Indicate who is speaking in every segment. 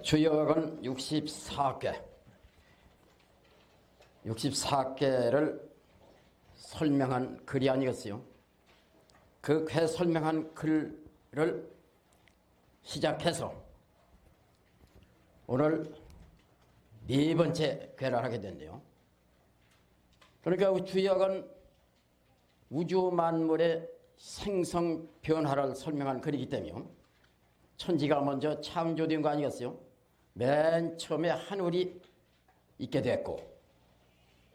Speaker 1: 주역은 64개, 64개를 설명한 글이 아니겠어요. 그 꽤 설명한 글을 시작해서 오늘 네 번째 괴를 하게 됐네요. 그러니까 주역은 우주 만물의 생성 변화를 설명한 글이기 때문에 천지가 먼저 창조된 거 아니겠어요? 맨 처음에 하늘이 있게 됐고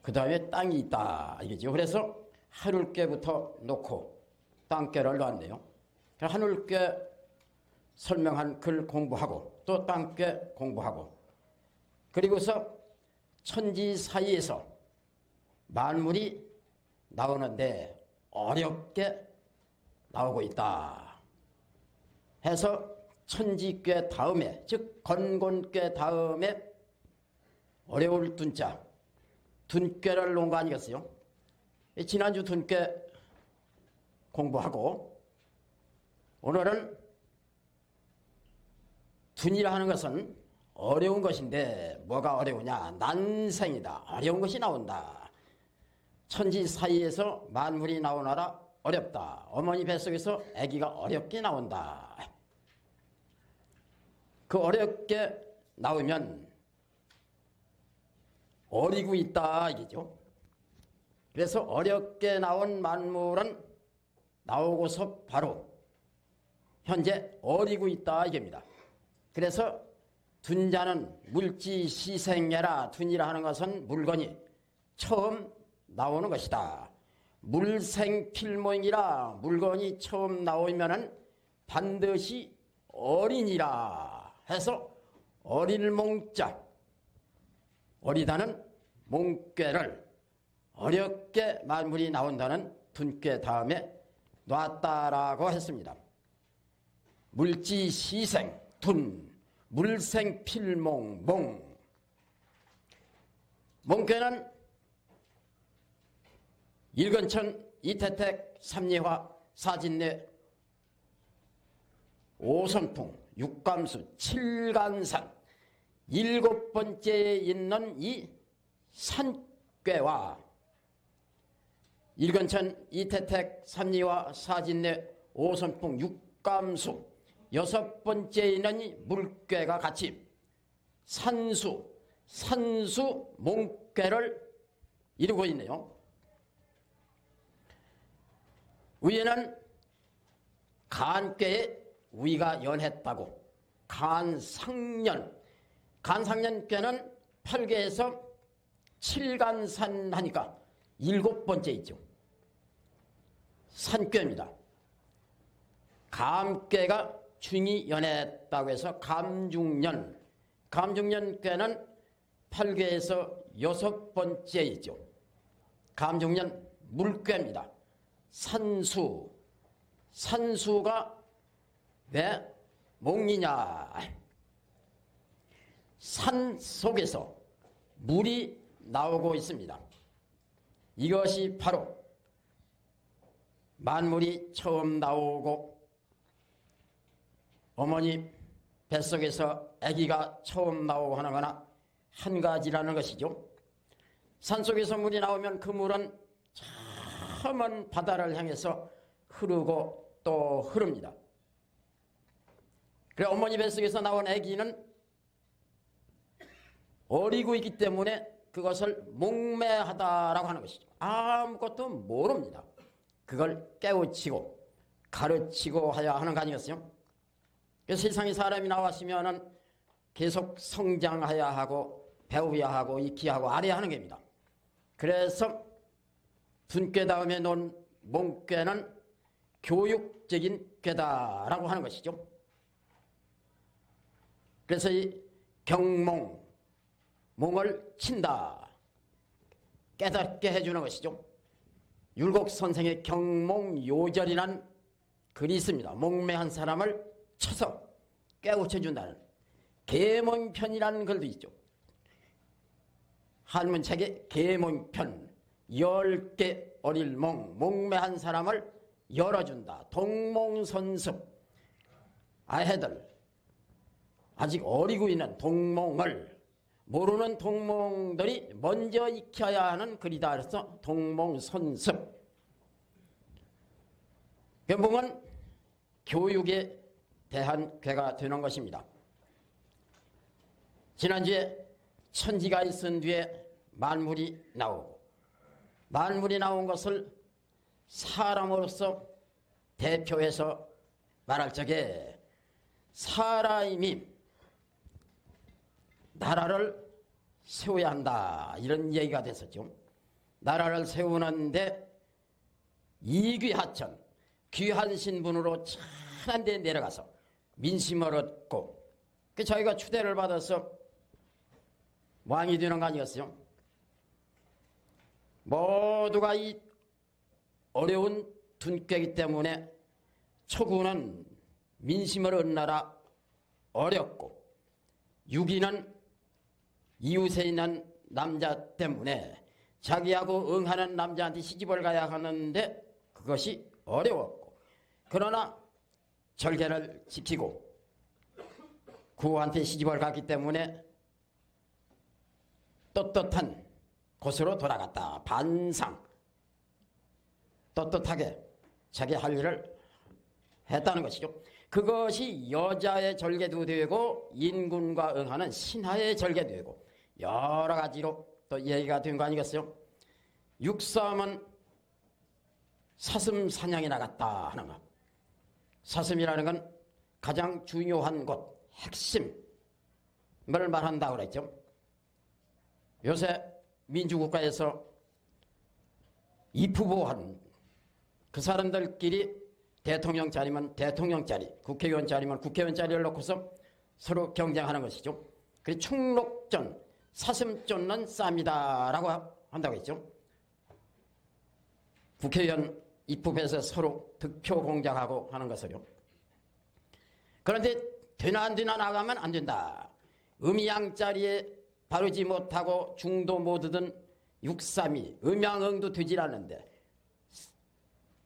Speaker 1: 그 다음에 땅이 있다 이거죠. 그래서 하늘께부터 놓고 땅께를 놨네요. 하늘께 설명한 글 공부하고 또 땅께 공부하고 그리고서 천지 사이에서 만물이 나오는데 어렵게 나오고 있다 해서 천지께 다음에 즉 건곤께 다음에 어려울 둔자 둔께를 놓은 거 아니겠어요? 지난주 둔께 공부하고 오늘은 둔이라 하는 것은 어려운 것인데 뭐가 어려우냐? 난생이다. 어려운 것이 나온다. 천지 사이에서 만물이 나오느라 어렵다. 어머니 뱃속에서 아기가 어렵게 나온다. 그 어렵게 나오면 어리고 있다 이게죠. 그래서 어렵게 나온 만물은 나오고서 바로 현재 어리고 있다 이겁니다. 그래서 둔자는 물지 시생해라. 둔이라 하는 것은 물건이 처음 나오는 것이다. 물생필몽이라 물건이 처음 나오면은 반드시 어린이라 해서 어릴 몽자 어리다는 몽꾀를 어렵게 만물이 나온다는 둔꾀 다음에 놨다라고 했습니다. 물지 시생 둔 물생필몽 몽 몽꾀는 일근천 이태택 삼리화 사진례 오선풍 육감수 칠간산 일곱 번째에 있는 이 산꾀와 일근천 이태택 삼리화 사진례 오선풍 육감수 여섯 번째에 있는 이 물꾀가 같이 산수 몽꾀를 이루고 있네요. 위에는 간꾀에 위가 연했다고 간상년꾀는 8개에서 7간산 하니까 일곱 번째 있죠. 산꾀입니다. 감꾀가 중이 연했다고 해서 감중년꾀는 8개에서 여섯 번째 있죠. 감중년 물꾀입니다. 산수가 왜 몽이냐? 산 속에서 물이 나오고 있습니다. 이것이 바로 만물이 처음 나오고 어머니 뱃속에서 아기가 처음 나오고 하는 거나 한 가지라는 것이죠. 산속에서 물이 나오면 그 물은 저 먼 바다를 향해서 흐르고 또 흐릅니다. 그래 어머니 뱃속에서 나온 아기는 어리고 있기 때문에 그것을 목매하다라고 하는 것이죠. 아무것도 모릅니다. 그걸 깨우치고 가르치고 해야 하는 거 아니겠어요? 그래서 세상에 사람이 나왔으면은 계속 성장해야 하고 배워야 하고 익혀야 하고 알아야 하는 겁니다. 그래서 둔꾀 다음에 놓은 몽꾀는 교육적인 꾀다라고 하는 것이죠. 그래서 이 몽을 친다. 깨닫게 해주는 것이죠. 율곡 선생의 경몽요절이라는 글이 있습니다. 목매한 사람을 쳐서 깨우쳐준다는 계몽편이라는 글도 있죠. 한문책에 계몽편 10개 어릴 목매한 사람을 열어준다. 동몽선습 아해들 아직 어리고 있는 동몽을 모르는 동몽들이 먼저 익혀야 하는 글이다. 그래서 동몽선습. 변봉은 교육에 대한 괴가 되는 것입니다. 지난주에 천지가 있은 뒤에 만물이 나오고 만물이 나온 것을 사람으로서 대표해서 말할 적에 사람이 나라를 세워야 한다 이런 얘기가 됐었죠. 나라를 세우는데 이귀하천 귀한 신분으로 찬한 데 내려가서 민심을 얻고 저희가 추대를 받아서 왕이 되는 거 아니었어요? 모두가 이 어려운 둔꾀이기 때문에 초구는 민심을 얻느라 어렵고 유기는 이웃에 있는 남자 때문에 자기하고 응하는 남자한테 시집을 가야 하는데 그것이 어려웠고 그러나 절개를 지키고 구한테 시집을 갔기 때문에 떳떳한 곳으로 돌아갔다. 반상 떳떳하게 자기 할 일을 했다는 것이죠. 그것이 여자의 절개도 되고 인군과 응하는 신하의 절개도 되고 여러 가지로 또 얘기가 된 거 아니겠어요? 육삼은 사슴 사냥에 나갔다 하는 것. 사슴이라는 건 가장 중요한 곳, 핵심을 말한다고 그랬죠. 요새 민주국가에서 입후보한 그 사람들끼리 대통령 자리면 대통령 자리, 국회의원 자리면 국회의원 자리를 놓고서 서로 경쟁하는 것이죠. 그리고 충록전, 사슴 쫓는 싸움이다라고 한다고 했죠. 국회의원 입후보에서 서로 득표 공작하고 하는 것을요. 그런데 되나 안 되나 나가면 안 된다. 음양자리에 바르지 못하고 중도 못 얻은 육삼이 음양응도 되질 않는데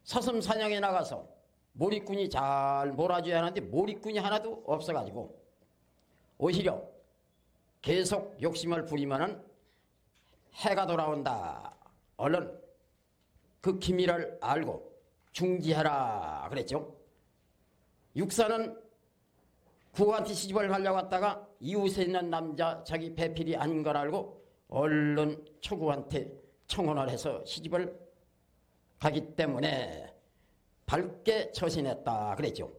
Speaker 1: 사슴 사냥에 나가서 몰입꾼이 잘 몰아줘야 하는데 몰입꾼이 하나도 없어가지고 오히려 계속 욕심을 부리면은 해가 돌아온다. 얼른 그 기미를 알고 중지하라 그랬죠. 육사는 구한테 시집을 가려고 했다가 이웃에 있는 남자 자기 배필이 아닌 걸 알고 얼른 초구한테 청혼을 해서 시집을 가기 때문에 밝게 처신했다 그랬죠.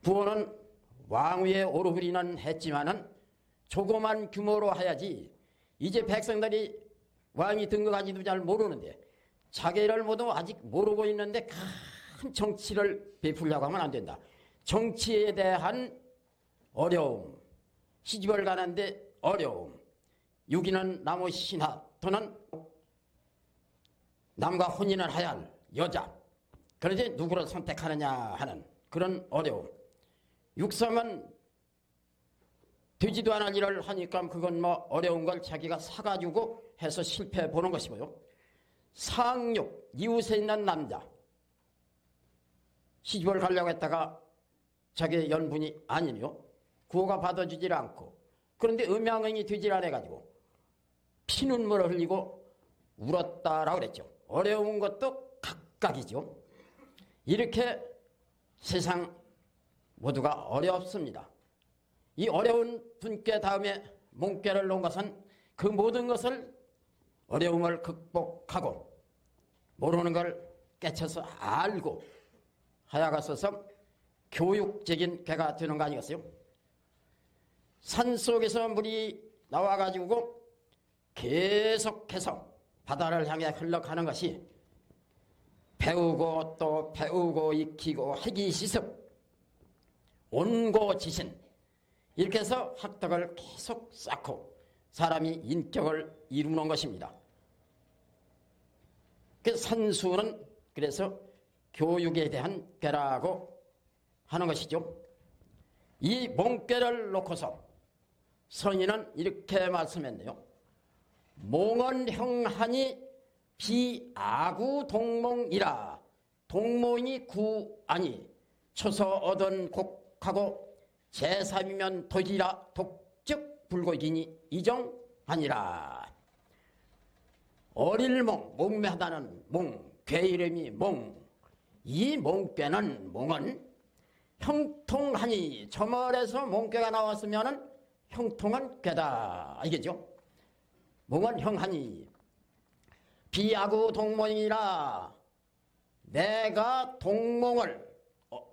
Speaker 1: 구호는 왕위에 오르기는 했지만은 조그만 규모로 해야지 이제 백성들이 왕이 등극하지도 잘 모르는데 자기를 모두 아직 모르고 있는데 큰 정치를 베풀려고 하면 안 된다. 정치에 대한 어려움, 시집을 가는데 어려움, 유기는 나무 신하 또는 남과 혼인을 해야 할 여자, 그런데 누구를 선택하느냐 하는 그런 어려움. 육삼은 되지도 않을 일을 하니까 그건 뭐 어려운 걸 자기가 사가지고 해서 실패해 보는 것이고요. 상육, 이웃에 있는 남자, 시집을 가려고 했다가 자기의 연분이 아니요. 구호가 받아주질 않고 그런데 음양응이 되질 않아가지고 피눈물을 흘리고 울었다라고 그랬죠. 어려운 것도 각각이죠. 이렇게 세상 모두가 어렵습니다. 이 어려운 분께 다음에 몽께를 놓은 것은 그 모든 것을 어려움을 극복하고 모르는 걸 깨쳐서 알고 하여가서서 교육적인 괴가 되는 거 아니겠어요? 산속에서 물이 나와가지고 계속해서 바다를 향해 흘러가는 것이 배우고 또 배우고 익히고 해기시습 온고지신 이렇게 해서 학덕을 계속 쌓고 사람이 인격을 이루는 것입니다. 그 산수는 그래서 교육에 대한 괴라고 하는 것이죠. 이 몽괴를 놓고서 선인은 이렇게 말씀했네요. 몽은 형하니 비아구 동몽이라 동몽이 구아니 초서 얻은 곡하고 제3이면 도지라 독적 불고이기니 이정하니라. 어릴 몽, 몽매하다는 몽, 괴 이름이 몽. 이 몽괴는 몽은 형통하니, 저멀에서 몽괴가 나왔으면 형통한 괴다, 알겠죠? 몽은 형하니 비아구 동몽이라. 내가 동몽을,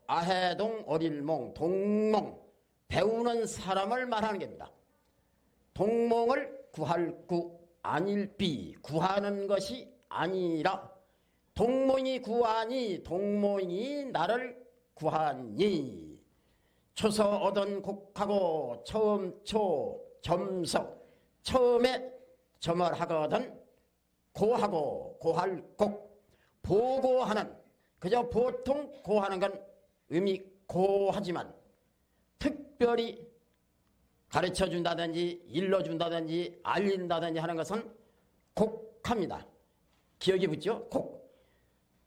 Speaker 1: 아해동 어릴몽 동몽, 배우는 사람을 말하는 겁니다. 동몽을 구할 구 아닐비, 구하는 것이 아니라 동몽이 구하니, 동몽이 나를 구하니. 초서 얻은 곡하고 처음 초 점석, 처음에 점을 하거든 고하고 고할 곡, 보고하는, 그저 보통 고하는 건 의미 고하지만 특별히 가르쳐준다든지 일러준다든지 알린다든지 하는 것은 곡합니다. 기억이 붙죠? 곡.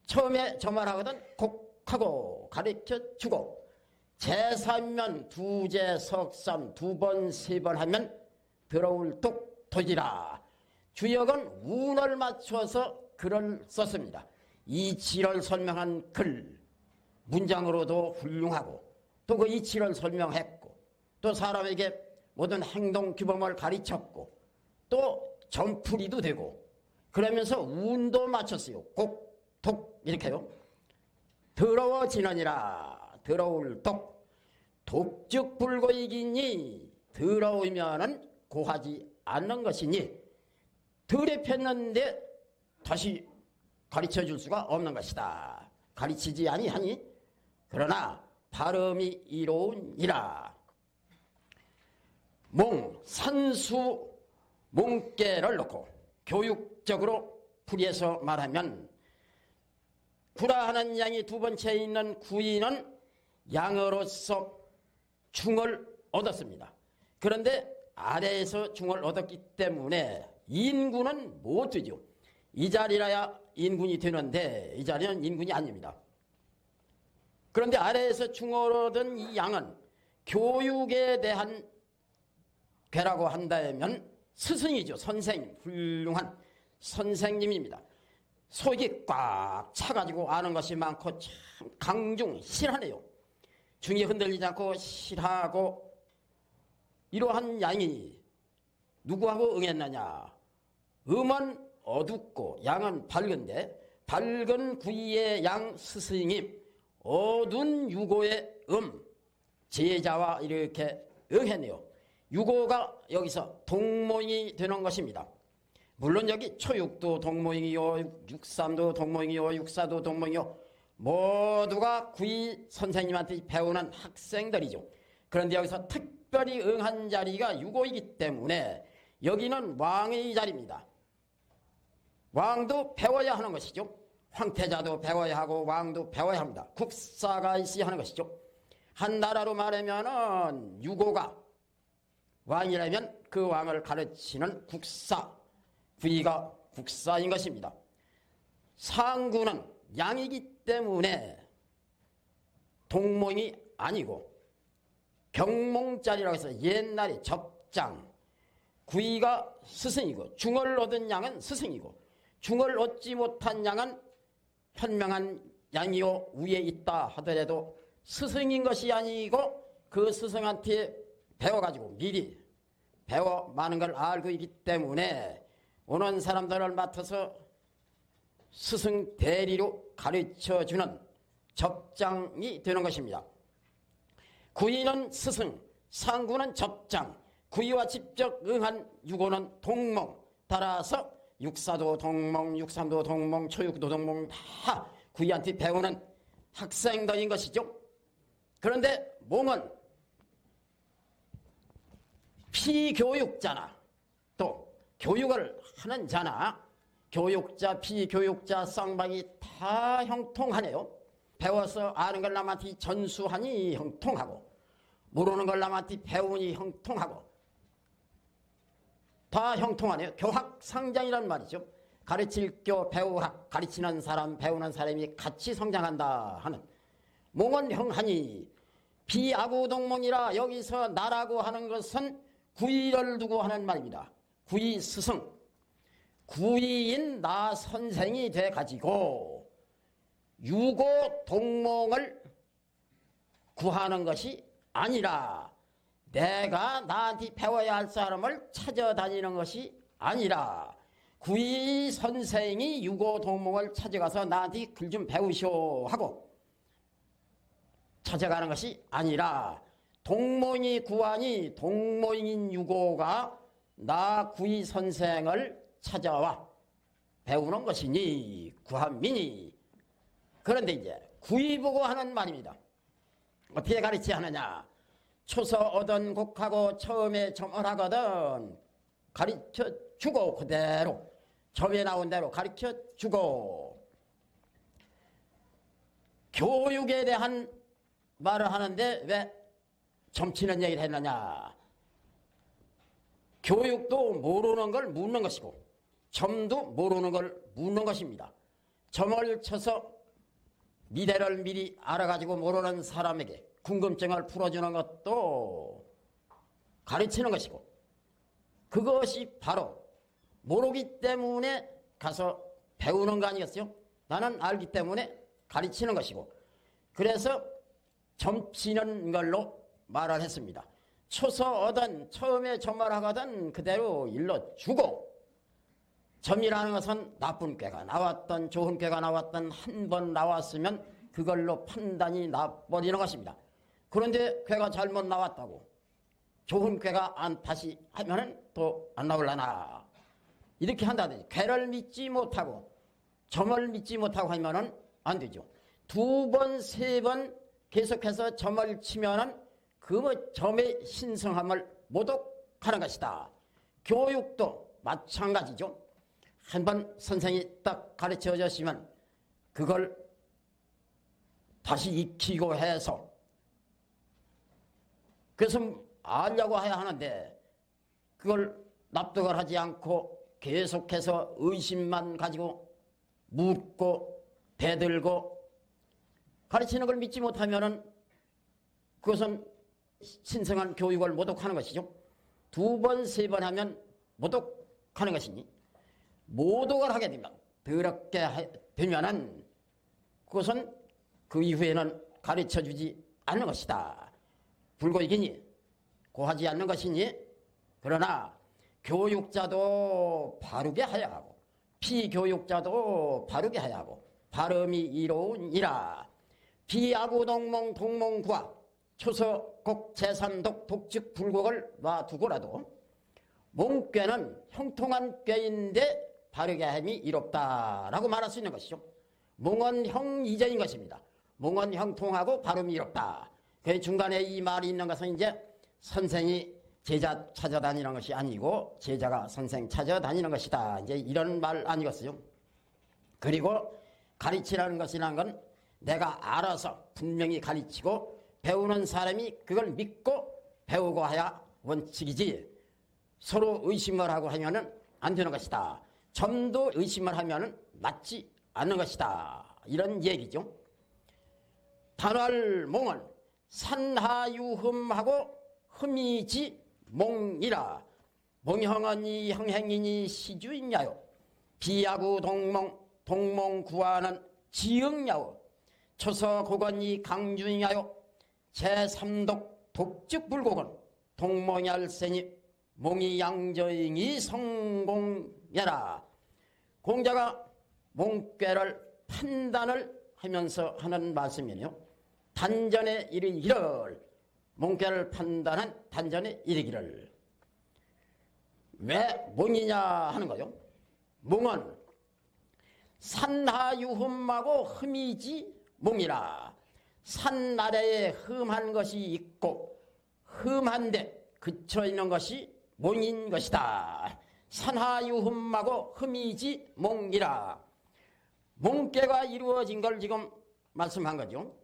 Speaker 1: 처음에 점을 하거든 곡하고 가르쳐주고, 제3면 두제 석삼 두 번 세 번 하면 들어올 독 도지라. 주역은 운을 맞춰서 글을 썼습니다. 이치를 설명한 글, 문장으로도 훌륭하고, 또 그 이치를 설명했고, 또 사람에게 모든 행동 규범을 가르쳤고, 또 점풀이도 되고, 그러면서 운도 맞췄어요. 곡, 독 이렇게요. 더러워지느니라. 더러울 독. 독즉 불고이기니, 더러우면은 고하지 않는 것이니, 덜에 폈는데 다시 가르쳐 줄 수가 없는 것이다. 가르치지 아니하니, 그러나 발음이 이로우니라. 몽, 산수 몽깨를 놓고 교육적으로 풀이해서 말하면, 구라하는 양이 두 번째에 있는 구이는 양으로서 충을 얻었습니다. 그런데 아래에서 충을 얻었기 때문에 인군은 못 되죠. 이 자리라야 인군이 되는데 이 자리는 인군이 아닙니다. 그런데 아래에서 충을 얻은 이 양은 교육에 대한 괴라고 한다면 스승이죠. 선생님, 훌륭한 선생님입니다. 속이 꽉 차가지고 아는 것이 많고 참 강중, 실하네요. 중이 흔들리지 않고 실하고, 이러한 양이 누구하고 응했느냐. 음은 어둡고 양은 밝은데, 밝은 구이의 양 스승님, 어두운 유고의 제자와 이렇게 응했네요. 유고가 여기서 동몽이 되는 것입니다. 물론 여기 초육도 동몽이요, 육삼도 동몽이요, 육사도 동몽이요, 모두가 구이 선생님한테 배우는 학생들이죠. 그런데 여기서 특별히 응한 자리가 유고이기 때문에 여기는 왕의 자리입니다. 왕도 배워야 하는 것이죠. 황태자도 배워야 하고 왕도 배워야 합니다. 국사가 있어야 하는 것이죠. 한 나라로 말하면은 유고가 왕이라면 그 왕을 가르치는 국사, 구이가 국사인 것입니다. 상구는 양이기 때문에 동몽이 아니고 경몽자리라고 해서 옛날에 접장, 구이가 스승이고, 중을 얻은 양은 스승이고, 중을 얻지 못한 양은 현명한 양이요 위에 있다 하더라도 스승인 것이 아니고 그 스승한테 배워가지고 미리 배워 많은 걸 알고 있기 때문에 오는 사람들을 맡아서 스승 대리로 가르쳐주는 접장이 되는 것입니다. 구이는 스승, 상구는 접장, 구이와 직접 응한 유고는 동몽, 따라서 육사도 동몽, 육삼도 동몽, 초육도 동몽 다 구이한테 배우는 학생들인 것이죠. 그런데 몽은 피교육자나 또 교육을 하는 자나 교육자, 피교육자, 쌍방이 다 형통하네요. 배워서 아는 걸 남한테 전수하니 형통하고, 모르는 걸 남한테 배우니 형통하고, 다 형통하네요. 교학상장이란 말이죠. 가르칠 교, 배우학, 가르치는 사람, 배우는 사람이 같이 성장한다 하는. 몽은 형하니 비아구동몽이라 여기서 나라고 하는 것은 구이를 두고 하는 말입니다. 구이 스승, 구이인 나 선생이 돼가지고 유고동몽을 구하는 것이 아니라 내가 나한테 배워야 할 사람을 찾아다니는 것이 아니라 구이 선생이 유고동몽을 찾아가서 나한테 글 좀 배우시오 하고 찾아가는 것이 아니라 동몽이 구하니 동몽인 유고가 나 구이 선생을 찾아와 배우는 것이니 구함이니. 그런데 이제 구이 보고 하는 말입니다. 어떻게 가르치 하느냐. 초서 얻은 곡하고 처음에 점을 하거든 가르쳐 주고 그대로 점에 나온 대로 가르쳐 주고. 교육에 대한 말을 하는데 왜 점치는 얘기를 했느냐. 교육도 모르는 걸 묻는 것이고 점도 모르는 걸 묻는 것입니다. 점을 쳐서 미래를 미리 알아가지고 모르는 사람에게 궁금증을 풀어주는 것도 가르치는 것이고 그것이 바로 모르기 때문에 가서 배우는 거 아니겠어요? 나는 알기 때문에 가르치는 것이고 그래서 점치는 걸로 말을 했습니다. 초서 얻은 처음에 점을 하거든 그대로 일러주고 점이라는 것은 나쁜 꾀가 나왔던 좋은 꾀가 나왔던 한 번 나왔으면 그걸로 판단이 나버리는 것입니다. 그런데 꾀가 잘못 나왔다고 좋은 꾀가 안 다시 하면은 또 안 나올라나 이렇게 한다든지 꾀를 믿지 못하고 점을 믿지 못하고 하면은 안 되죠. 두 번, 세 번 계속해서 점을 치면은 그 점의 신성함을 모독하는 것이다. 교육도 마찬가지죠. 한번 선생이 딱 가르쳐 줬으면 그걸 다시 익히고 해서 그래서 알려고 해야 하는데 그걸 납득을 하지 않고 계속해서 의심만 가지고 묻고 대들고 가르치는 걸 믿지 못하면은 그것은 신성한 교육을 모독하는 것이죠. 두 번, 세 번 하면 모독하는 것이니 모독을 하게 되면 더럽게 되면은 그것은 그 이후에는 가르쳐주지 않는 것이다. 불고이기니 고하지 않는 것이니 그러나 교육자도 바르게 하야 하고 피교육자도 바르게 하야 하고 발음이 이로우니라. 비아구동몽 동몽구와 초서곡 제삼독 독즉 불곡을 놔두고라도 몽꾀는 형통한 꾀인데 바르게 함이 이롭다라고 말할 수 있는 것이죠. 몽은 형이전인 것입니다. 몽은 형통하고 발음이 이롭다. 그 중간에 이 말이 있는 것은 이제 선생이 제자 찾아다니는 것이 아니고 제자가 선생 찾아다니는 것이다. 이제 이런 말 아니겠어요? 그리고 가르치라는 것이라는 건 내가 알아서 분명히 가르치고 배우는 사람이 그걸 믿고 배우고 해야 원칙이지 서로 의심을 하고 하면은 안 되는 것이다. 점도 의심을 하면은 맞지 않는 것이다. 이런 얘기죠. 단월몽은 산하유흠하고 흠이지 몽이라. 몽형언이 형행이니 시주인야요. 비야구 동몽 동몽구하는 지응야요. 초서고건이 강주인야요. 제3독 독즉불곡은 동몽열세니 몽이 양저잉이 성공야라. 공자가 몽꾀를 판단을 하면서 하는 말씀이네요. 단전에 이르기를 몽꾀를 판단한 단전에 이르기를. 왜 몽이냐 하는 거죠. 몽은 산하유흠하고 흠이지 몽이라. 산 아래에 흠한 것이 있고 흠한데 그쳐있는 것이 몽인 것이다. 산하유흠하고 흠이지 몽이라. 몽꾀가 이루어진 걸 지금 말씀한 거죠.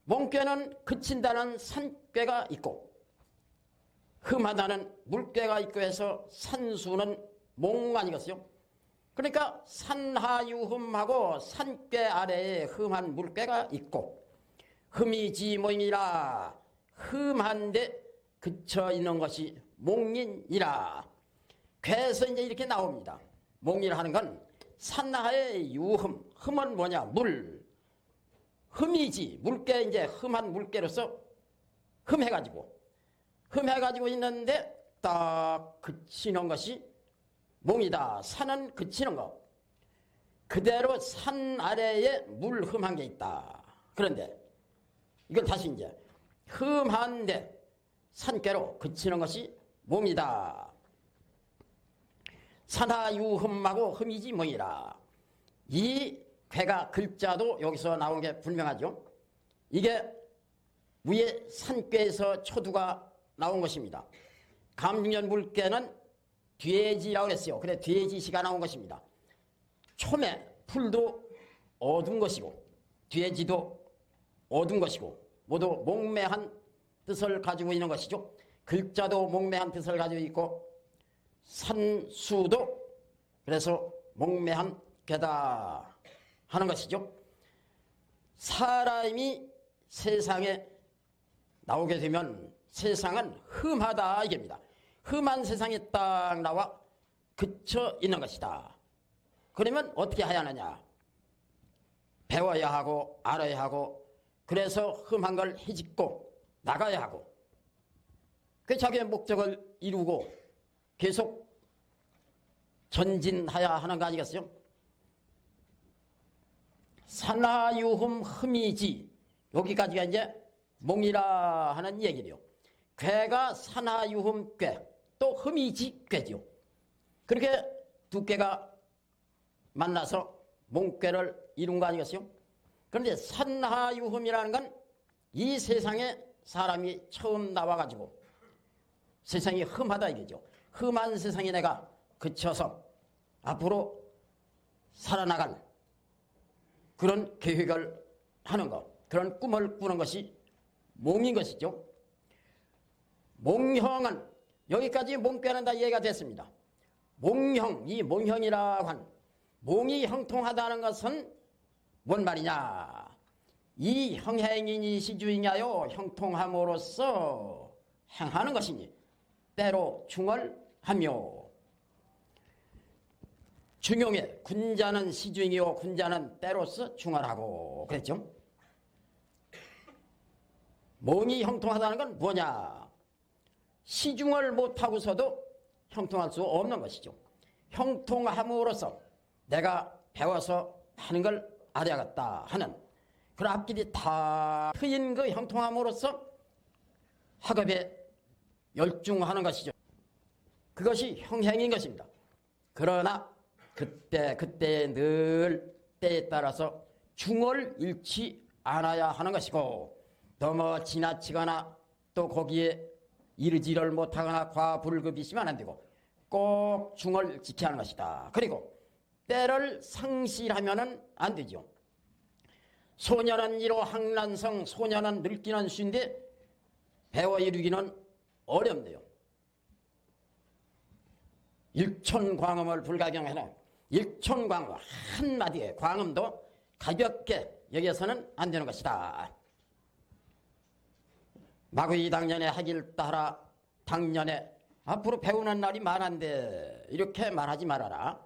Speaker 1: 몽꾀는 그친다는 산꾀가 있고 흠하다는 물꾀가 있고 해서 산수는 몽 아니겠어요? 그러니까 산하유흠하고 산꾀 아래에 흠한 물꾀가 있고 흠이지 몽이라. 흠한데 그쳐 있는 것이 몽인이라. 그래서 이제 이렇게 나옵니다. 몽이라 하는 건 산하의 유흠. 흠은 뭐냐? 물. 흠이지. 물개, 이제 흠한 물개로서 흠해가지고 있는데 딱 그치는 것이 몽이다. 산은 그치는 것. 그대로 산 아래에 물 흠한 게 있다. 그런데 이걸 다시 이제 흠한데 산께로 그치는 것이 몽이다. 산하유흠하고 흠이지 몽이라. 이 괴가 글자도 여기서 나온 게 분명하죠. 이게 위에 산괴에서 초두가 나온 것입니다. 감중년 물개는 돼지라고 했어요. 그래 돼지시가 나온 것입니다. 초매 풀도 어두운 것이고 돼지도 어두운 것이고 모두 몽매한 뜻을 가지고 있는 것이죠. 글자도 몽매한 뜻을 가지고 있고 산수도 그래서 몽매한 괴다 하는 것이죠. 사람이 세상에 나오게 되면 세상은 흠하다 이겁니다. 흠한 세상에 딱 나와 그쳐 있는 것이다. 그러면 어떻게 해야 하느냐? 배워야 하고 알아야 하고 그래서 흠한 걸 헤집고 나가야 하고 그 자기의 목적을 이루고 계속 전진해야 하는 거 아니겠어요? 산하유흠 흠이지 여기까지가 이제 몽이라 하는 얘기래요. 괴가 산하유흠 괴 또 흠이지 괴죠. 그렇게 두 괴가 만나서 몽괴를 이룬 거 아니겠어요? 그런데 산하유흠이라는 건 이 세상에 사람이 처음 나와가지고 세상이 흠하다 이거죠. 흠한 세상에 내가 그쳐서 앞으로 살아나갈 그런 계획을 하는 것, 그런 꿈을 꾸는 것이 몽인 것이죠. 몽형은 여기까지 몽괴는 다 이해가 됐습니다. 몽형, 이 몽형이라고 한 몽이 형통하다는 것은 뭔 말이냐? 이 형행이니 시주이냐요 형통함으로써 행하는 것이니 때로 중얼하며 중용에 군자는 시중이요 군자는 때로서 중얼하고 그랬죠. 몽이 형통하다는 건 뭐냐? 시중을 못하고서도 형통할 수 없는 것이죠. 형통함으로써 내가 배워서 하는 걸 알아야겠다 하는 그런 앞길이 다 트인 그 형통함으로써 학업에 열중하는 것이죠. 그것이 형행인 것입니다. 그러나 그때 늘 때에 따라서 중을 잃지 않아야 하는 것이고 너무 지나치거나 또 거기에 이르지를 못하거나 과불급이시면 안 되고 꼭 중을 지켜야 하는 것이다. 그리고 때를 상실하면 안 되죠. 소년은 이로 항난성 소년은 늙기는 쉬운데 배워 이루기는 어렵네요. 일촌광음을 불가경하는 일촌광음 한마디의 광음도 가볍게 여기서는 안 되는 것이다. 마구이 당년에 하길 따라 당년에 앞으로 배우는 날이 많은데 이렇게 말하지 말아라.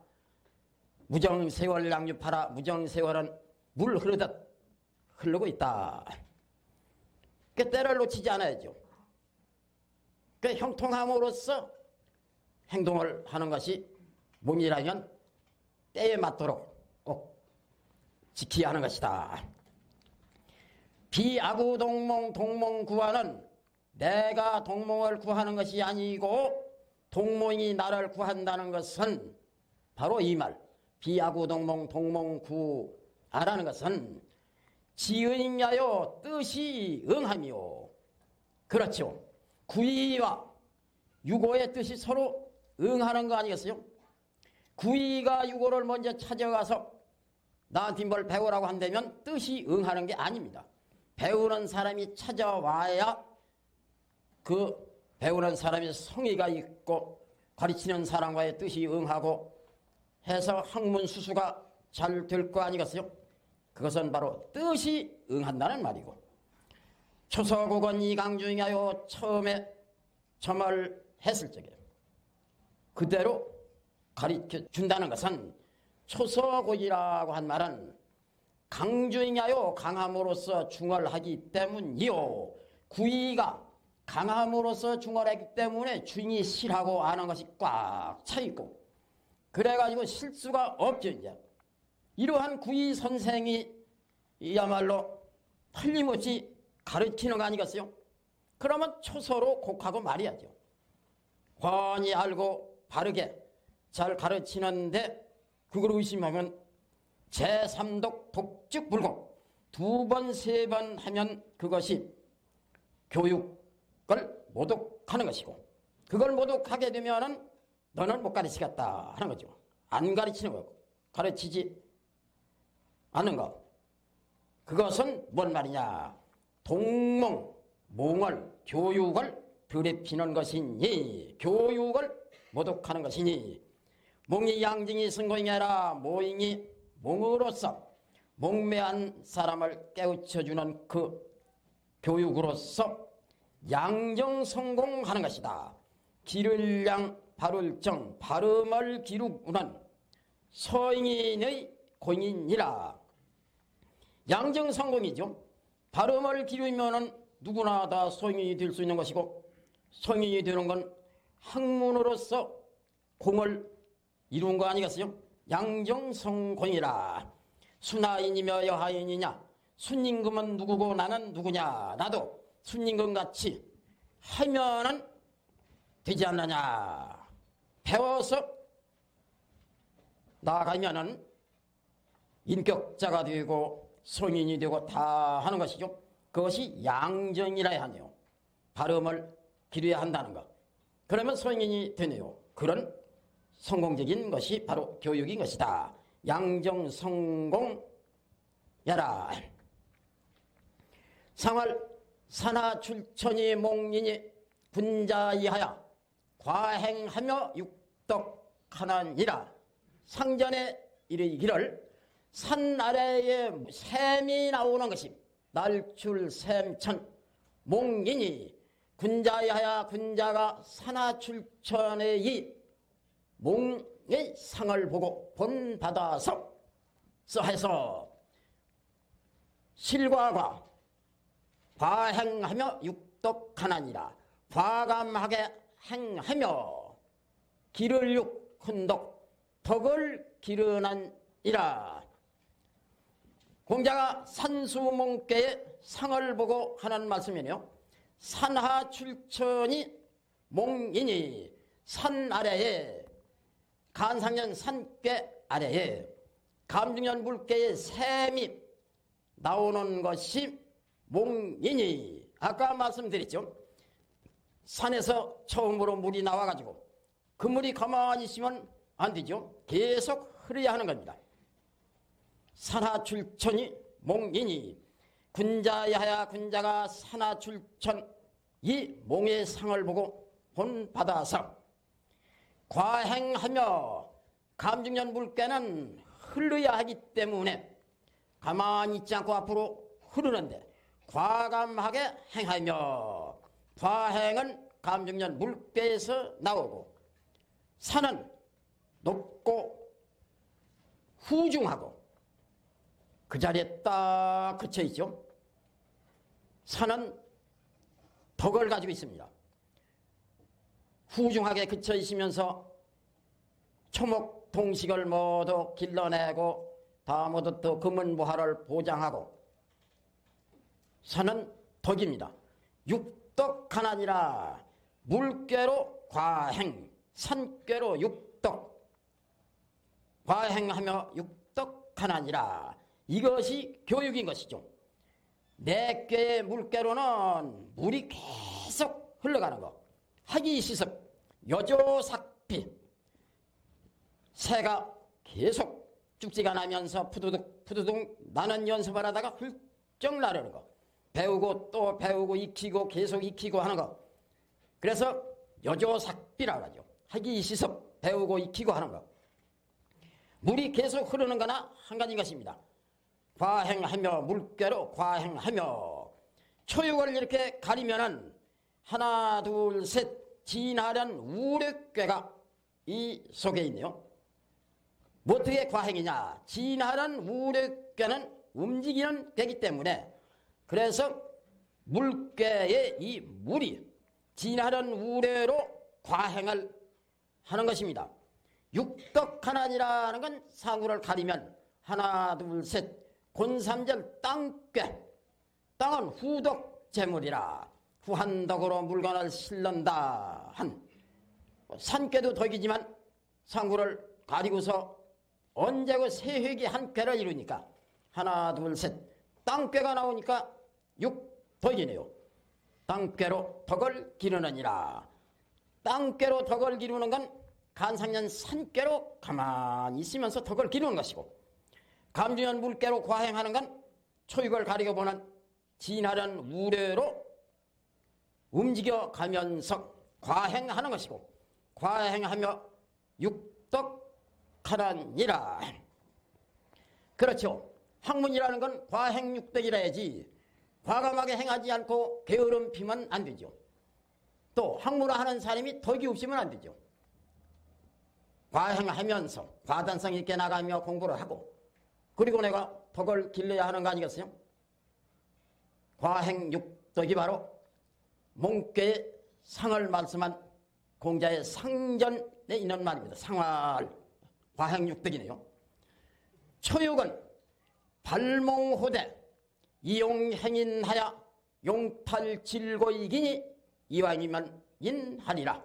Speaker 1: 무정세월 양육하라. 무정세월은 물 흐르듯 흐르고 있다. 그 때를 놓치지 않아야죠. 그 형통함으로써 행동을 하는 것이 몽이라면 때에 맞도록 꼭 지켜야 하는 것이다. 비아구동몽 동몽구하는 내가 동몽을 구하는 것이 아니고 동몽이 나를 구한다는 것은 바로 이 말 비아구동몽 동몽구하라는 것은 지은이냐요 뜻이 응함이요. 그렇죠. 구이와 유고의 뜻이 서로 응하는 거 아니겠어요? 구이가 유고를 먼저 찾아가서 나한테 뭘 배우라고 한다면 뜻이 응하는 게 아닙니다. 배우는 사람이 찾아와야 그 배우는 사람이 성의가 있고 가르치는 사람과의 뜻이 응하고 해서 학문 수수가 잘 될 거 아니겠어요? 그것은 바로 뜻이 응한다는 말이고 초서국은 이강중하여 처음에 점을 했을 적에 그대로 가르쳐 준다는 것은 초서국이라고 한 말은 강중하여 강함으로써 중얼하기 때문이요. 구이가 강함으로써 중얼하기 때문에 주인이 싫어하고 아는 것이 꽉 차있고 그래가지고 실수가 없죠. 이제 이러한 구이 선생이 이야말로 틀림없이 가르치는 거 아니겠어요? 그러면 초서로 곡하고 말해야죠. 훤히 알고 바르게 잘 가르치는데 그걸 의심하면 제3독 독즉불공 2번, 3번 하면 그것이 교육을 모독하는 것이고 그걸 모독하게 되면은 너는 못 가르치겠다 하는 거죠. 안 가르치는 거고 가르치지 않는 거. 그것은 뭔 말이냐. 동몽, 몽을, 교육을 더럽히는 것이니 교육을 모독하는 것이니 몽이 양증이 성공해라 모잉이 몽으로서 몽매한 사람을 깨우쳐주는 그 교육으로서 양정성공하는 것이다. 기를 양 바를 정 발음을 기르는 서인의 공인이라. 양정성공이죠. 발음을 기르면은 누구나 다 성인이 될 수 있는 것이고 성인이 되는 건 학문으로서 공을 이룬 거 아니겠어요? 양정성공이라. 순하인이며 여하인이냐 순임금은 누구고 나는 누구냐. 나도 순임금 같이 하면은 되지 않느냐. 배워서 나아가면은 인격자가 되고 성인이 되고 다 하는 것이죠. 그것이 양정이라 하네요. 발음을 기르어야 한다는 것. 그러면 성인이 되네요. 그런 성공적인 것이 바로 교육인 것이다. 양정성공야라. 상월 산하출천이 몽인이 군자이하여 과행하며 육덕하나니라. 상전에 이르기를 산 아래에 샘이 나오는 것이 날출샘천 몽인이 군자이하여 군자가 산하출천의 이 몽의 상을 보고 본받아서 써해서 실과과 과행하며 육덕하나니라. 과감하게 행하며 기를 육훈덕 덕을 기르나니라. 공자가 산수몽께의 상을 보고 하는 말씀이네요. 산하출천이 몽인이 산 아래에 간상년 산괴 아래에 감중년 물개의 샘이 나오는 것이 몽인이. 아까 말씀드렸죠. 산에서 처음으로 물이 나와가지고 그 물이 가만히 있으면 안 되죠. 계속 흐려야 하는 겁니다. 산하출천이 몽인이 군자야야 군자가 산하출천 이 몽의 상을 보고 본받아서 과행하며 감중년 물개는 흘러야 하기 때문에 가만히 있지 않고 앞으로 흐르는데 과감하게 행하며 과행은 감중년 물개에서 나오고 산은 높고 후중하고 그 자리에 딱 그쳐 있죠. 산은 덕을 가지고 있습니다. 후중하게 그쳐 있으면서 초목 동식을 모두 길러내고 다 모두 또 금은부하를 보장하고 산은 덕입니다. 육덕하나니라. 물개로 과행, 산개로 육덕. 과행하며 육덕하나니라. 이것이 교육인 것이죠. 네 개의 물개로는 물이 계속 흘러가는 것. 하기시습, 여조삭피. 새가 계속 죽지가 나면서 푸두둑 푸두둑 나는 연습을 하다가 훌쩍 나르는 것. 배우고 또 배우고 익히고 계속 익히고 하는 것. 그래서 여조삭비라고 하죠. 하기시습, 배우고 익히고 하는 것. 물이 계속 흐르는 거나 한 가지 것입니다. 과행하며 물개로 과행하며 초육을 이렇게 가리면은 하나 둘 셋 진하련 우력괴가 이 속에 있네요. 뭐 어떻게 과행이냐? 진하련 우력괴는 움직이는 괴이기 때문에 그래서 물괴의 이 물이 진하련 우뢰로 과행을 하는 것입니다. 육덕하나니라는 건 상구를 가리면 하나 둘 셋 곤삼절 땅괴, 땅은 후덕 재물이라 후한덕으로 물건을 실른다 한 산괴도 덕이지만 상구를 가리고서 언제고 세획이 한 꾀를 이루니까 하나 둘 셋 땅괴가 나오니까 육덕이네요. 땅괴로 덕을 기르느니라. 땅괴로 덕을 기르는 건 간상년 산괴로 가만히 있으면서 덕을 기르는 것이고, 감주년 물괴로 과행하는 건 초육을 가리고 보는 진하련 우뢰로 움직여가면서 과행하는 것이고, 과행하며 육덕하나니라. 그렇죠. 학문이라는 건 과행육덕이라 해야지 과감하게 행하지 않고 게으름 피면 안 되죠. 또 학문화하는 사람이 덕이 없으면 안 되죠. 과행하면서 과단성 있게 나가며 공부를 하고, 그리고 내가 덕을 길러야 하는 거 아니겠어요? 과행육덕이 바로 몽께의 상을 말씀한 공자의 상전에 있는 말입니다. 상활 과행육덕이네요. 초육은 발몽호대 이용행인하야 용탈질고이기니 이왕이면 인하리라.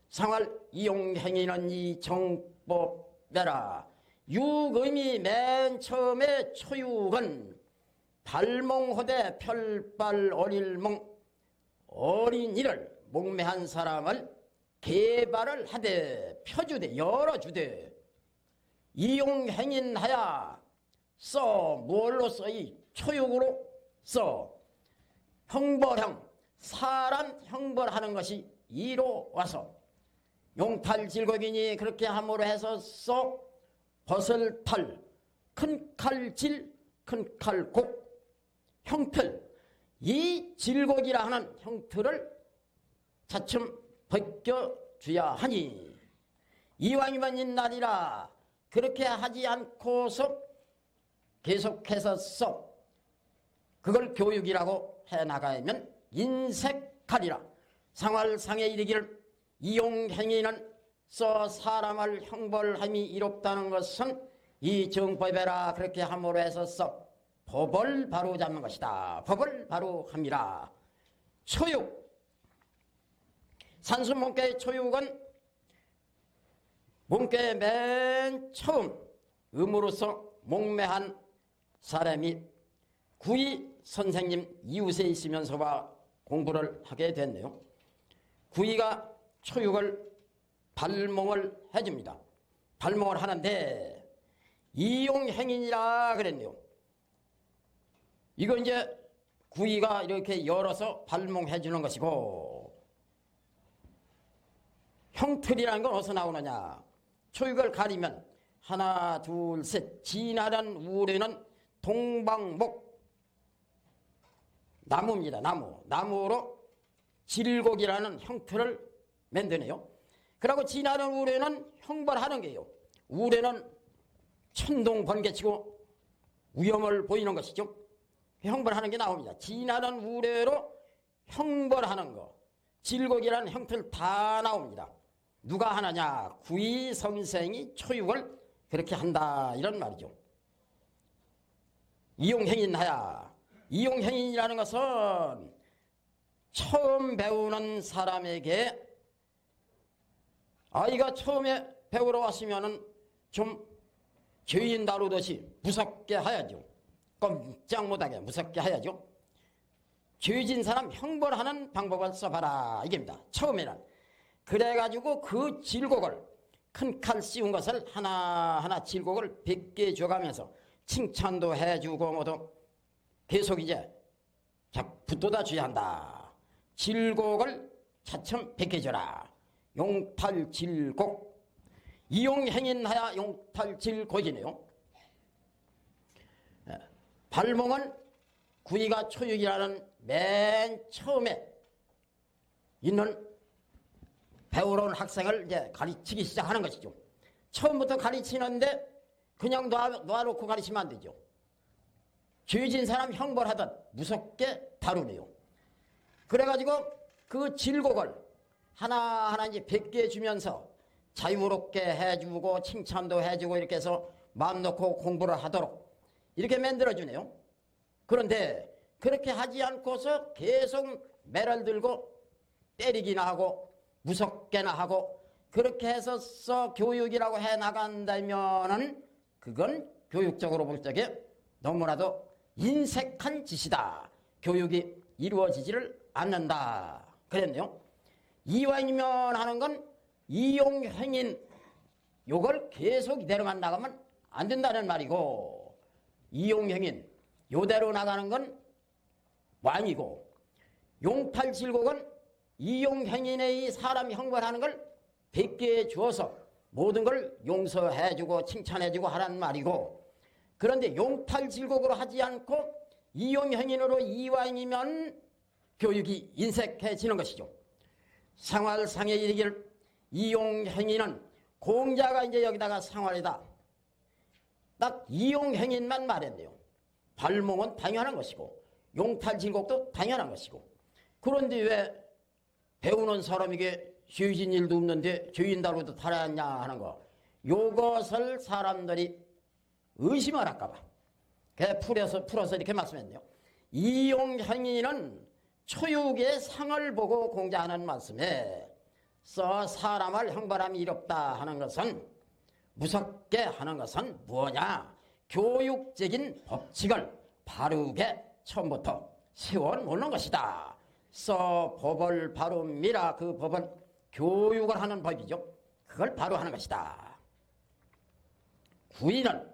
Speaker 1: 상활 이용행인은 이 정법배라. 육음이 맨 처음에 초육은 발몽호대 별발 어릴몽 어린이를 목매한 사람을 개발을 하되 펴주되 열어주되 이용행인하야 써 뭘로 써? 이 초육으로 써. 형벌형 사람 형벌하는 것이 이로 와서 용탈질곡이니 그렇게 함으로 해서 써 벗을탈 큰 칼질 큰 칼곡 형틀 이 질곡이라 하는 형틀을 차츰 벗겨줘야 하니 이왕이면 인날이라. 그렇게 하지 않고서 계속해서 써 그걸 교육이라고 해나가면 인색하리라. 상활상에 이르기를 이용행위는 써 사람을 형벌함이 이롭다는 것은 이 정법에라. 그렇게 함으로 해서 써 법을 바로 잡는 것이다. 법을 바로 함이라. 초육 산수몽께의 초육은 몸께의 맨 처음 음으로서 목매한 사람이 구이 선생님 이웃에 있으면서와 공부를 하게 됐네요. 구이가 초육을 발몽을 해줍니다. 발몽을 하는데 이용행인이라 그랬네요. 이거 이제 구이가 이렇게 열어서 발몽해 주는 것이고, 형틀이라는 건 어디서 나오느냐? 초육을 가리면 하나 둘 셋 진하련 우뢰는 동방목 나무입니다. 나무로 질곡이라는 형틀을 만드네요. 그리고 진하련 우뢰는 형벌하는 게요. 우뢰는 천둥 번개치고 위험을 보이는 것이죠. 형벌하는 게 나옵니다. 진하련 우뢰로 형벌하는 거, 질곡이라는 형틀 다 나옵니다. 누가 하느냐? 구이 선생이 초육을 그렇게 한다 이런 말이죠. 이용행인하야. 이용행인이라는 것은 처음 배우는 사람에게, 아이가 처음에 배우러 왔으면은 좀 죄인 다루듯이 무섭게 해야죠. 꼼짝 못하게 무섭게 해야죠. 죄진 사람 형벌하는 방법을 써봐라 이겁니다. 처음에는. 그래가지고 그 질곡을 큰 칼 씌운 것을 하나하나 질곡을 벗겨 줘가면서 칭찬도 해주고 모두 계속 이제 붙돋아 줘야 한다. 질곡을 차츰 벗겨줘라. 용탈질곡. 이용행인하야 용탈질곡이네요. 발몽은 구이가 초육이라는 맨 처음에 있는 배우러 온 학생을 이제 가르치기 시작하는 것이죠. 처음부터 가르치는데 그냥 놔놓고 가르치면 안 되죠. 죄진 사람 형벌하듯 무섭게 다루네요. 그래가지고 그 질곡을 하나하나 이제 100개 주면서 자유롭게 해주고 칭찬도 해주고 이렇게 해서 마음 놓고 공부를 하도록 이렇게 만들어주네요. 그런데 그렇게 하지 않고서 계속 매를 들고 때리기나 하고 무섭게나 하고 그렇게 해서 교육이라고 해 나간다면은 그건 교육적으로 볼 적에 너무나도 인색한 짓이다. 교육이 이루어지지를 않는다. 그랬네요. 이완이면 하는 건 이용행인 요걸 계속 이대로만 나가면 안 된다는 말이고 이용행인 요대로 나가는 건 왕이고 용팔칠곡은 이용행인의 사람 형벌하는 걸 100개 주어서 모든 걸 용서해주고 칭찬해주고 하라는 말이고 그런데 용팔칠곡으로 하지 않고 이용행인으로 이왕이면 교육이 인색해지는 것이죠. 생활상에 이르기를 이용행인은 공자가 이제 여기다가 생활이다. 딱 이용행인만 말했네요. 발몽은 당연한 것이고 용팔칠곡도 당연한 것이고 그런데 왜 배우는 사람에게 죄진 일도 없는데 죄인 다루도 달아야 하는 거 요것을 사람들이 의심을 할까봐 풀어서 이렇게 말씀했네요. 이용행인은 초육의 상을 보고 공자하는 말씀에 사람을 형벌함이 이롭다 하는 것은 무섭게 하는 것은 뭐냐 교육적인 법칙을 바르게 처음부터 세워놓는 것이다. 법을 바릅니다. 그 법은 교육을 하는 법이죠. 그걸 바로 하는 것이다. 구인은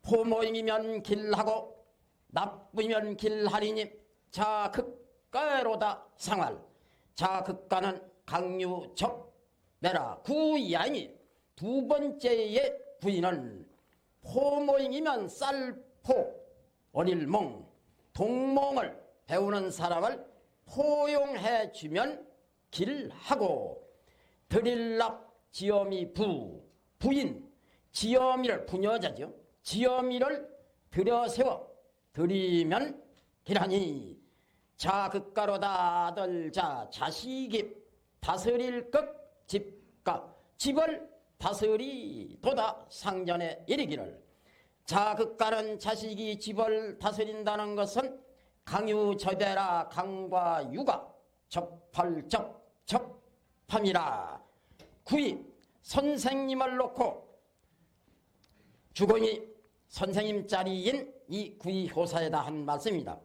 Speaker 1: 포모임이면 길하고 나쁘면 길하리니 자극가로다 상활 자극가는 강유적 내라 구이아니 두 번째의 구인은 포모임이면 쌀포 어릴몽 동몽을 배우는 사람을 포용해 주면 길하고 드릴랍 지엄이 부인 지엄이를 부녀자죠. 지엄이를 들여세워 드리면 길하니 자극가로다 아들자 자식이 다스릴 것 집가 집을 다스리도다 상전에 이르기를 자극가는 자식이 집을 다스린다는 것은 강유저대라 강과 유가 접함이라 구이 선생님을 놓고 주거니 선생님 자리인 이 구이 효사에다 한 말씀입니다.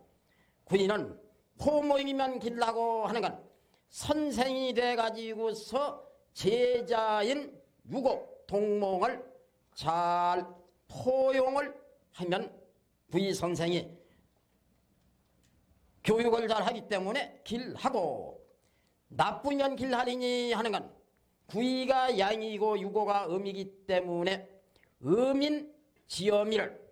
Speaker 1: 구이는 포모임이면 길라고 하는 건 선생이 돼가지고서 제자인 유고 동몽을 잘 포용을 하면 구이 선생이 교육을 잘 하기 때문에 길하고 나쁘면 길하리니 하는 건 구이가 양이고 유고가 음이기 때문에 음인 지엄이를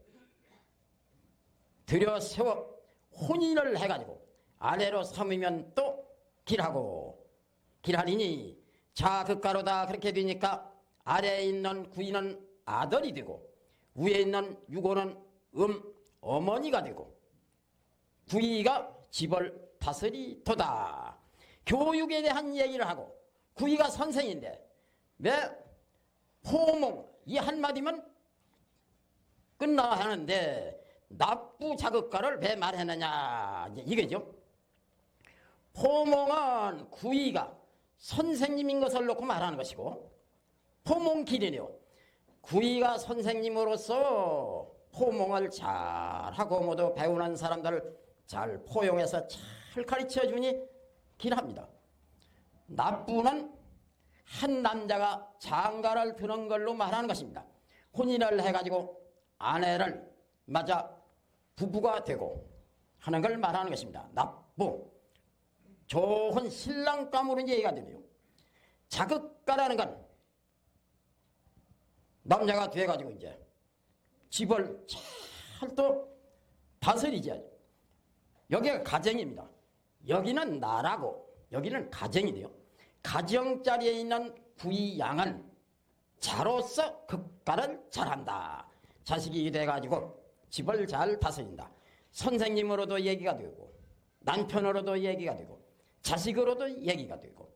Speaker 1: 들여세워 혼인을 해가지고 아래로 삼으면 또 길하고 길하리니 자극가로다 그렇게 되니까 아래에 있는 구이는 아들이 되고 위에 있는 유고는 어머니가 되고 구이가 집을 다스리도다. 교육에 대한 얘기를 하고 구이가 선생인데 왜 포몽 이 한마디면 끝나 하는데 납부 자극가를 왜 말했느냐 이거죠. 포몽은 구이가 선생님인 것을 놓고 말하는 것이고 포몽길이네요. 구이가 선생님으로서 포몽을 잘하고 모두 배우는 사람들을 잘 포용해서 잘 가르쳐주니 길합니다. 납부는 한 남자가 장가를 드는 걸로 말하는 것입니다. 혼인을 해가지고 아내를 맞아 부부가 되고 하는 걸 말하는 것입니다. 납부 좋은 신랑감으로 얘기가 되네요. 자극가라는 건 남자가 돼가지고 이제 집을 잘 또 다스리지. 여기가 가정입니다. 여기는 나라고 여기는 가정이 돼요. 가정자리에 있는 부양은 자로서 국가를 잘한다. 자식이 돼가지고 집을 잘 다스린다. 선생님으로도 얘기가 되고 남편으로도 얘기가 되고 자식으로도 얘기가 되고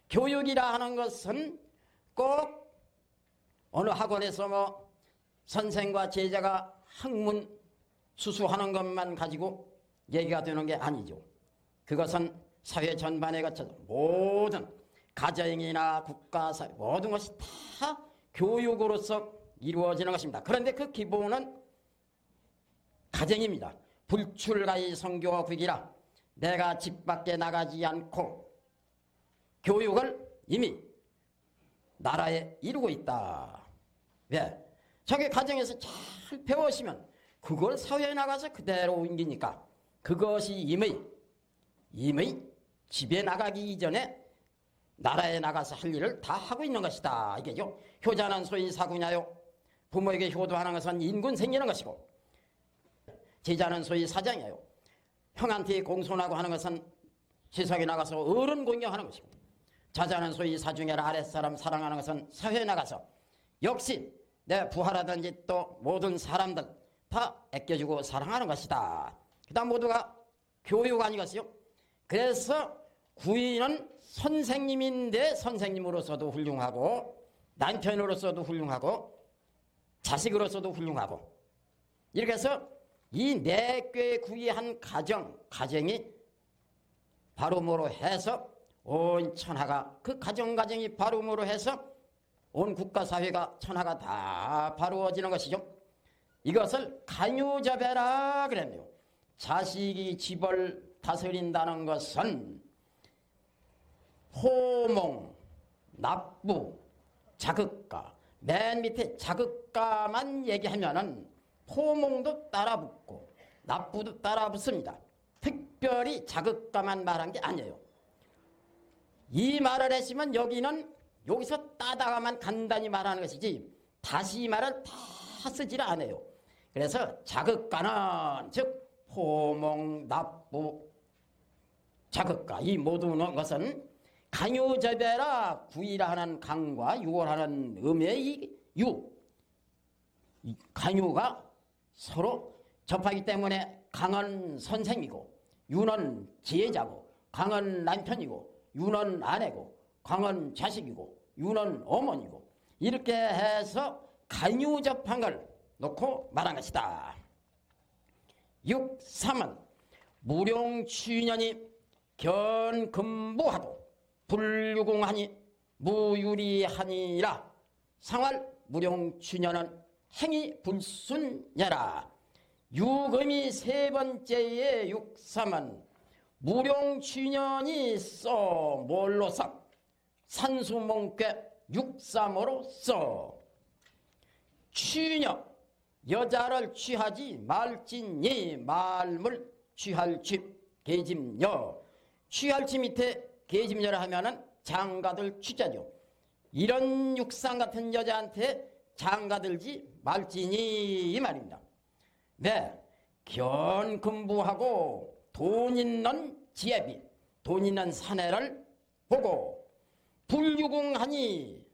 Speaker 1: 교육이라 하는 것은 꼭 어느 학원에서 뭐 선생과 제자가 학문 수수하는 것만 가지고 얘기가 되는 게 아니죠. 그것은 사회 전반에 거쳐서 모든 가정이나 국가, 사회 모든 것이 다 교육으로서 이루어지는 것입니다. 그런데 그 기본은 가정입니다. 불출가의 성교와 국이라 내가 집 밖에 나가지 않고 교육을 이미 나라에 이루고 있다. 왜? 자기 가정에서 잘 배우시면 그걸 사회에 나가서 그대로 옮기니까 그것이 이미 집에 나가기 이전에 나라에 나가서 할 일을 다 하고 있는 것이다. 이게죠. 효자는 소위 사구냐요. 부모에게 효도하는 것은 인군 생기는 것이고 제자는 소위 사장이에요. 형한테 공손하고 하는 것은 세상에 나가서 어른 공경하는 것이고 자자는 소위 사중해라. 아랫사람 사랑하는 것은 사회에 나가서 역시 내 부하라든지 또 모든 사람들 다 아껴주고 사랑하는 것이다. 그 다음 모두가 교육 아니겠어요? 그래서 구인은 선생님인데 선생님으로서도 훌륭하고 남편으로서도 훌륭하고 자식으로서도 훌륭하고 이렇게 해서 이 네 꾀 구이한 가정이 바로모로 해서 온 천하가 그 가정이 바로모로 해서 온 국가사회가 천하가 다 바로워지는 것이죠. 이것을 간유자배라 그랬네요. 자식이 집을 다스린다는 것은 호몽, 납부, 자극가 맨 밑에 자극가만 얘기하면은 호몽도 따라붙고 납부도 따라붙습니다. 특별히 자극가만 말한 게 아니에요. 이 말을 했으면 여기서 따다가만 간단히 말하는 것이지 다시 이 말을 다 쓰지를 않아요. 그래서 자극가는 즉 호몽, 납부, 자극가 이 모든 것은 간유저배라 구이라 하는 강과 유월하는 음의 이 간유가 서로 접하기 때문에 강은 선생이고 유는 지혜자고 강은 남편이고 유는 아내고 강은 자식이고 유는 어머니고 이렇게 해서 간유접한 걸 놓고 말한 것이다. 6.3은 무룡취년이 견금부하고 불유공하니 무유리하니라. 상활 무룡취년은 행이 불순여라. 유금이 세 번째의 6.3은 무룡취년이 써 뭘로 써? 산수몽괴 6.3으로 써. 취녀 여자를 취하지 말지니 말물 취할 집 계집녀 취할 집 밑에 계집녀라 하면은 장가들 취자죠. 이런 육상 같은 여자한테 장가들지 말지니 이 말입니다. 네, 견금부하고 돈 있는 지혜비 돈 있는 사내를 보고 불유공하니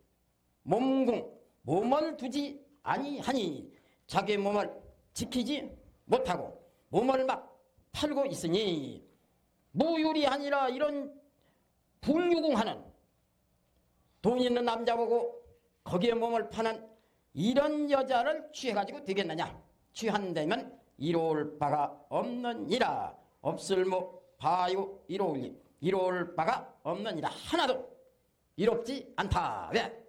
Speaker 1: 몸을 두지 아니하니 자기 몸을 지키지 못하고 몸을 막 팔고 있으니 무유리하니라. 이런 불유공하는 돈 있는 남자 보고 거기에 몸을 파는 이런 여자를 취해가지고 되겠느냐. 취한다면 이로울 바가 없느니라. 없을무 바유 이로울리 이로울 바가 없느니라. 하나도 이롭지 않다. 왜?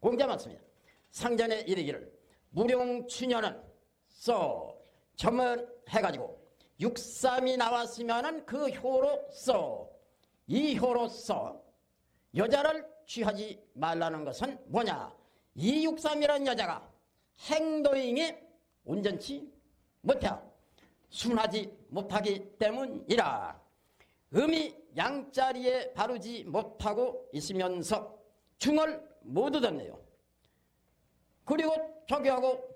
Speaker 1: 공자 맞습니다. 상전에 이르기를 무룡취녀는 써 점을 해가지고 6.3이 나왔으면은 그 효로 써. 이 효로 써 여자를 취하지 말라는 것은 뭐냐? 이 6.3이라는 여자가 행도잉이 온전치 못해 순하지 못하기 때문이라. 음이 양자리에 바르지 못하고 있으면서 중을 못 얻었네요. 그리고 저기하고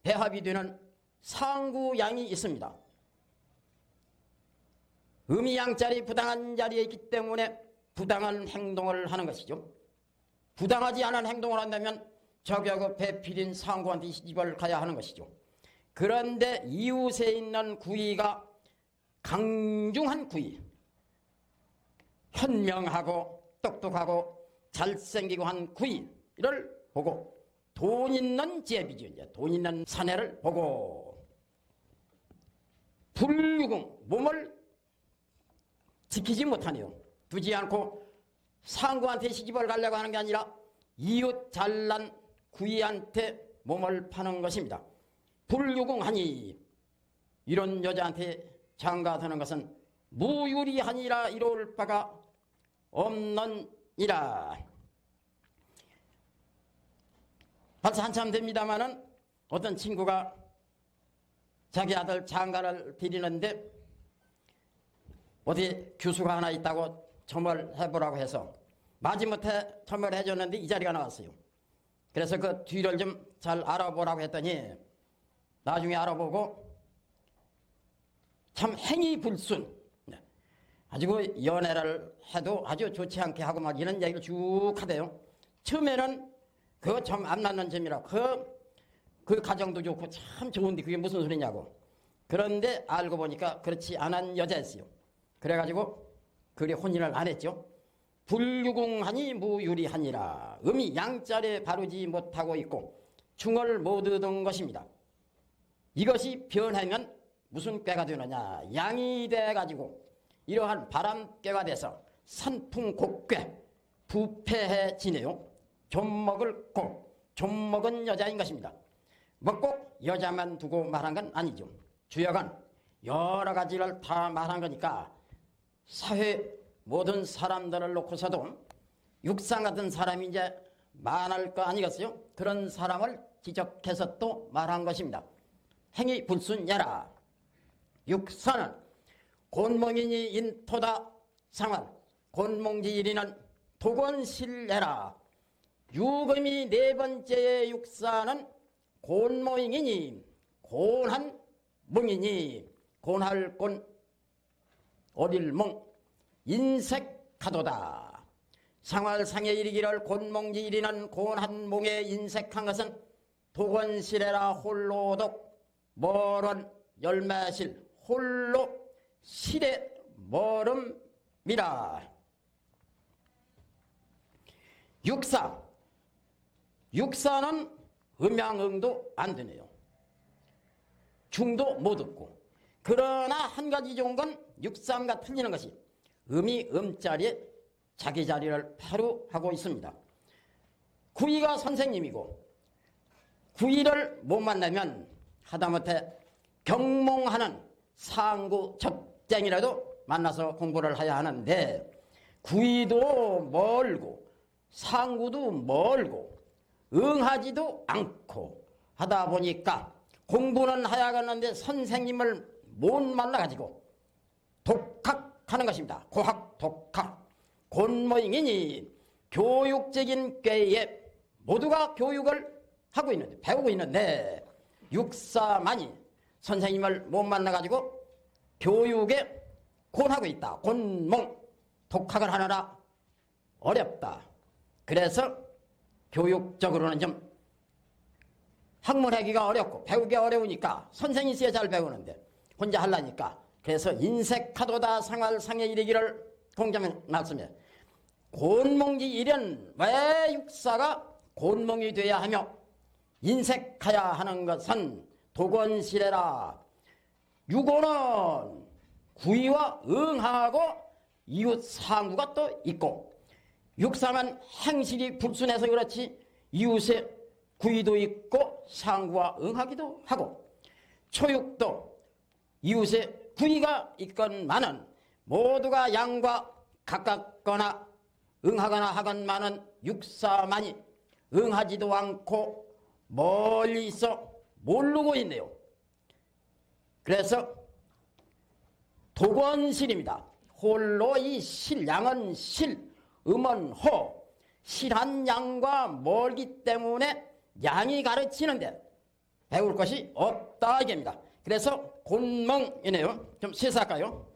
Speaker 1: 배합이 되는 상구양이 있습니다. 음이 양자리 부당한 자리에 있기 때문에 부당한 행동을 하는 것이죠. 부당하지 않은 행동을 한다면 저격의 배필인 상구한테 시집을 가야 하는 것이죠. 그런데 이웃에 있는 구이가 강중한 구이, 현명하고 똑똑하고 잘생기고 한 구이를 보고 돈 있는 제비죠. 이제 돈 있는 사내를 보고 불유궁, 몸을 지키지 못하네요. 두지 않고 상구한테 시집을 가려고 하는 게 아니라 이웃 잘난 구이한테 몸을 파는 것입니다. 불유궁하니 이런 여자한테 장가드는 것은 무유리하니라 이로울 바가 없느니라. 벌써 한참 됩니다마는 어떤 친구가 자기 아들 장가를 드리는데 어디 교수가 하나 있다고 점을 해보라고 해서 마지못해 점을 해줬는데 이 자리가 나왔어요. 그래서 그 뒤를 좀 잘 알아보라고 했더니 나중에 알아보고 참 행위불순, 아주 그 연애를 해도 아주 좋지 않게 하고 막 이런 얘기를 쭉 하대요. 처음에는 그거 좀 안 맞는 점이라 그 가정도 좋고 참 좋은데 그게 무슨 소리냐고. 그런데 알고 보니까 그렇지 않은 여자였어요. 그래가지고 그리 혼인을 안 했죠. 불유궁하니 무유리하니라. 음이 양자리에 바르지 못하고 있고 중을 못 얻은 것입니다. 이것이 변하면 무슨 꾀가 되느냐. 양이 돼가지고 이러한 바람꾀가 돼서 산풍곡꾀 부패해지네요. 좀 먹을 꼭 좀 먹은 여자인 것입니다. 뭐 꼭 여자만 두고 말한 건 아니죠. 주역은 여러 가지를 다 말한 거니까 사회 모든 사람들을 놓고서도 육상 같은 사람이 이제 말할 거 아니겠어요? 그런 사람을 지적해서 또 말한 것입니다. 행위 불순여라. 육사는 곤몽이니 인토다 상환 곤몽지일이는 도건실해라. 유금이 네 번째의 육사는 곤몽이니 곤한 몽이니 곤할 곤 어릴 몽 인색하도다. 상활상에 이르기를 곤몽지일이는 곤한 몽에 인색한 것은 도건실해라. 홀로독 멀은 열매실 홀로 실에 멀음이라. 육사는 음양응도 안 되네요. 중도 못 얻고. 그러나 한 가지 좋은 건 육삼과 틀리는 것이 음이 음자리에 자기 자리를 바로 하고 있습니다. 구이가 선생님이고 구이를 못 만나면 하다못해 경몽하는 상구 첩쟁이라도 만나서 공부를 해야 하는데 구이도 멀고 상구도 멀고 응하지도 않고 하다 보니까 공부는 해야겠는데 선생님을 못 만나가지고 독학하는 것입니다. 고학, 독학. 곤모잉이니 교육적인 꾀에 모두가 교육을 하고 있는데 배우고 있는데 육사만이 선생님을 못 만나가지고 교육에 곤하고 있다. 곤몽 독학을 하느라 어렵다. 그래서 교육적으로는 좀 학문하기가 어렵고 배우기 어려우니까 선생이 있어야 잘 배우는데 혼자 하려니까 그래서 인색하도다 상활상에 이르기를 공자면 말씀해. 곤몽지 일은 왜 육사가 곤몽이 돼야 하며 인색하야 하는 것은 도건실해라. 유고는 구이와 응하고 이웃 상구가 또 있고 육사만 행실이 불순해서 그렇지 이웃의 구이도 있고 상구와 응하기도 하고 초육도 이웃의 구이가 있건만은 모두가 양과 가깝거나 응하거나 하건만은 육사만이 응하지도 않고 멀리 있어 모르고 있네요. 그래서 도건실입니다. 홀로 이 실, 양은 실, 음은 호, 실한 양과 멀기 때문에 양이 가르치는데 배울 것이 없다 이겁니다. 그래서 곤몽이네요. 좀 시사할까요?